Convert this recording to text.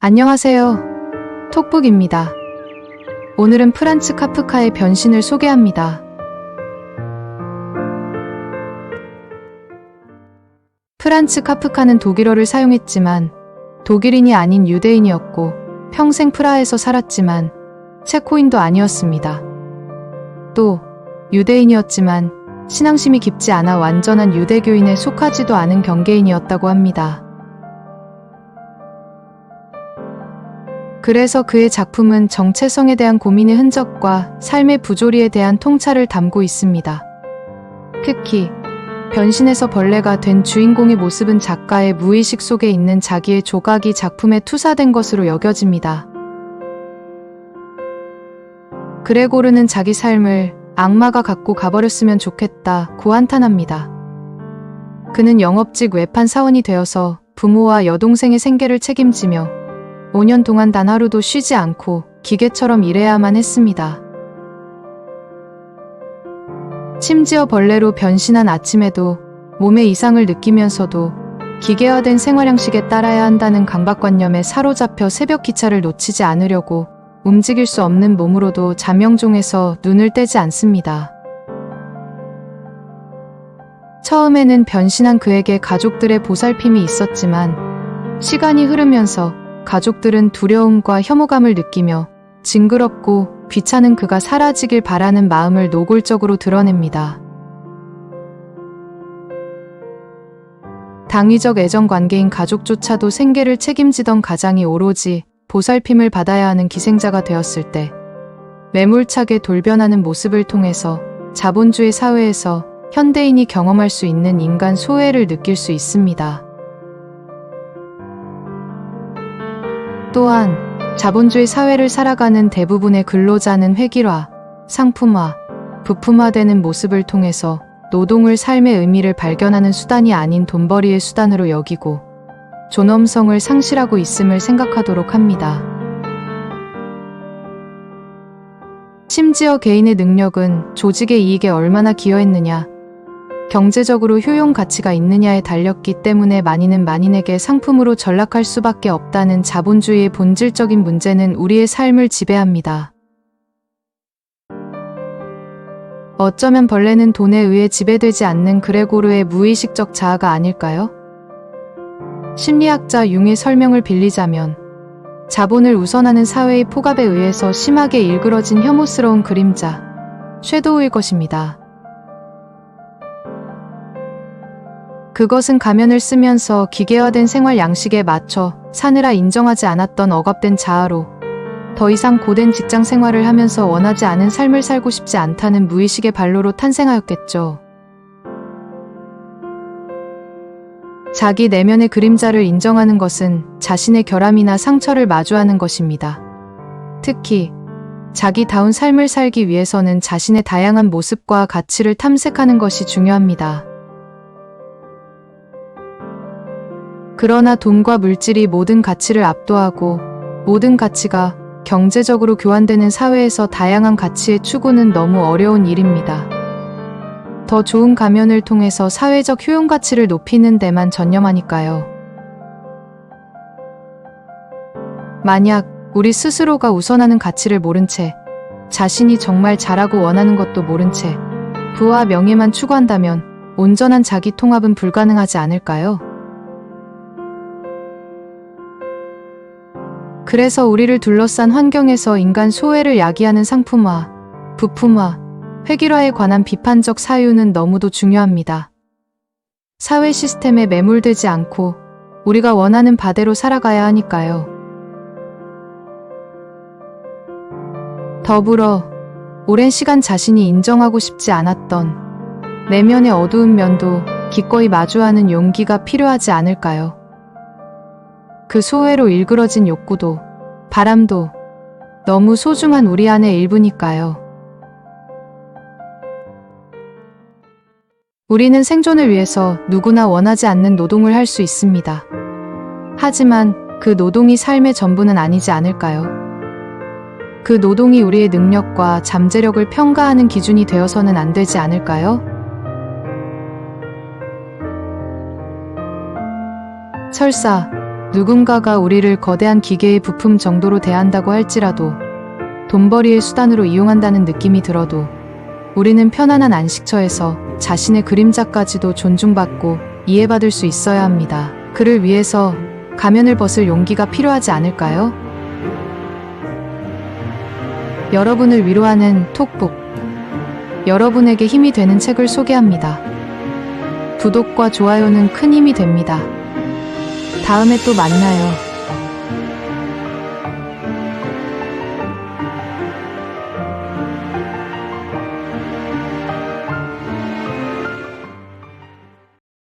안녕하세요. 톡북입니다. 오늘은 프란츠 카프카의 변신을 소개합니다. 프란츠 카프카는 독일어를 사용했지만 독일인이 아닌 유대인이었고 평생 프라하에서 살았지만 체코인도 아니었습니다. 또 유대인이었지만 신앙심이 깊지 않아 완전한 유대교인에 속하지도 않은 경계인이었다고 합니다. 그래서 그의 작품은 정체성에 대한 고민의 흔적과 삶의 부조리에 대한 통찰을 담고 있습니다. 특히 변신에서 벌레가 된 주인공의 모습은 작가의 무의식 속에 있는 자기의 조각이 작품에 투사된 것으로 여겨집니다. 그레고르는 자기 삶을 악마가 갖고 가버렸으면 좋겠다고 한탄합니다. 그는 영업직 외판 사원이 되어서 부모와 여동생의 생계를 책임지며 5년 동안 단 하루도 쉬지 않고 기계처럼 일해야만 했습니다. 심지어 벌레로 변신한 아침에도 몸의 이상을 느끼면서도 기계화된 생활 양식에 따라야 한다는 강박관념에 사로잡혀 새벽 기차를 놓치지 않으려고 움직일 수 없는 몸으로도 자명종에서 눈을 떼지 않습니다. 처음에는 변신한 그에게 가족들의 보살핌이 있었지만 시간이 흐르면서 가족들은 두려움과 혐오감을 느끼며 징그럽고 귀찮은 그가 사라지길 바라는 마음을 노골적으로 드러냅니다. 당위적 애정 관계인 가족조차도 생계를 책임지던 가장이 오로지 보살핌을 받아야 하는 기생자가 되었을 때 매몰차게 돌변하는 모습을 통해서 자본주의 사회에서 현대인이 경험할 수 있는 인간 소외를 느낄 수 있습니다. 또한 자본주의 사회를 살아가는 대부분의 근로자는 획일화, 상품화, 부품화되는 모습을 통해서 노동을 삶의 의미를 발견하는 수단이 아닌 돈벌이의 수단으로 여기고 존엄성을 상실하고 있음을 생각하도록 합니다. 심지어 개인의 능력은 조직의 이익에 얼마나 기여했느냐, 경제적으로 효용 가치가 있느냐에 달렸기 때문에 만인은 만인에게 상품으로 전락할 수밖에 없다는 자본주의의 본질적인 문제는 우리의 삶을 지배합니다. 어쩌면 벌레는 돈에 의해 지배되지 않는 그레고르의 무의식적 자아가 아닐까요? 심리학자 융의 설명을 빌리자면 자본을 우선하는 사회의 폭압에 의해서 심하게 일그러진 혐오스러운 그림자, 섀도우일 것입니다. 그것은 가면을 쓰면서 기계화된 생활 양식에 맞춰 사느라 인정하지 않았던 억압된 자아로 더 이상 고된 직장 생활을 하면서 원하지 않은 삶을 살고 싶지 않다는 무의식의 발로로 탄생하였겠죠. 자기 내면의 그림자를 인정하는 것은 자신의 결함이나 상처를 마주하는 것입니다. 특히 자기다운 삶을 살기 위해서는 자신의 다양한 모습과 가치를 탐색하는 것이 중요합니다. 그러나 돈과 물질이 모든 가치를 압도하고 모든 가치가 경제적으로 교환되는 사회에서 다양한 가치의 추구는 너무 어려운 일입니다. 더 좋은 가면을 통해서 사회적 효용 가치를 높이는 데만 전념하니까요. 만약 우리 스스로가 우선하는 가치를 모른 채 자신이 정말 잘하고 원하는 것도 모른 채 부와 명예만 추구한다면 온전한 자기 통합은 불가능하지 않을까요? 그래서 우리를 둘러싼 환경에서 인간 소외를 야기하는 상품화, 부품화, 획일화에 관한 비판적 사유는 너무도 중요합니다. 사회 시스템에 매몰되지 않고 우리가 원하는 바대로 살아가야 하니까요. 더불어 오랜 시간 자신이 인정하고 싶지 않았던 내면의 어두운 면도 기꺼이 마주하는 용기가 필요하지 않을까요? 그 소외로 일그러진 욕구도 바람도 너무 소중한 우리 안의 일부니까요. 우리는 생존을 위해서 누구나 원하지 않는 노동을 할 수 있습니다. 하지만 그 노동이 삶의 전부는 아니지 않을까요? 그 노동이 우리의 능력과 잠재력을 평가하는 기준이 되어서는 안 되지 않을까요? 설사 누군가가 우리를 거대한 기계의 부품 정도로 대한다고 할지라도 돈벌이의 수단으로 이용한다는 느낌이 들어도 우리는 편안한 안식처에서 자신의 그림자까지도 존중받고 이해받을 수 있어야 합니다. 그를 위해서 가면을 벗을 용기가 필요하지 않을까요? 여러분을 위로하는 톡북. 여러분에게 힘이 되는 책을 소개합니다. 구독과 좋아요는 큰 힘이 됩니다. 다음에 또 만나요.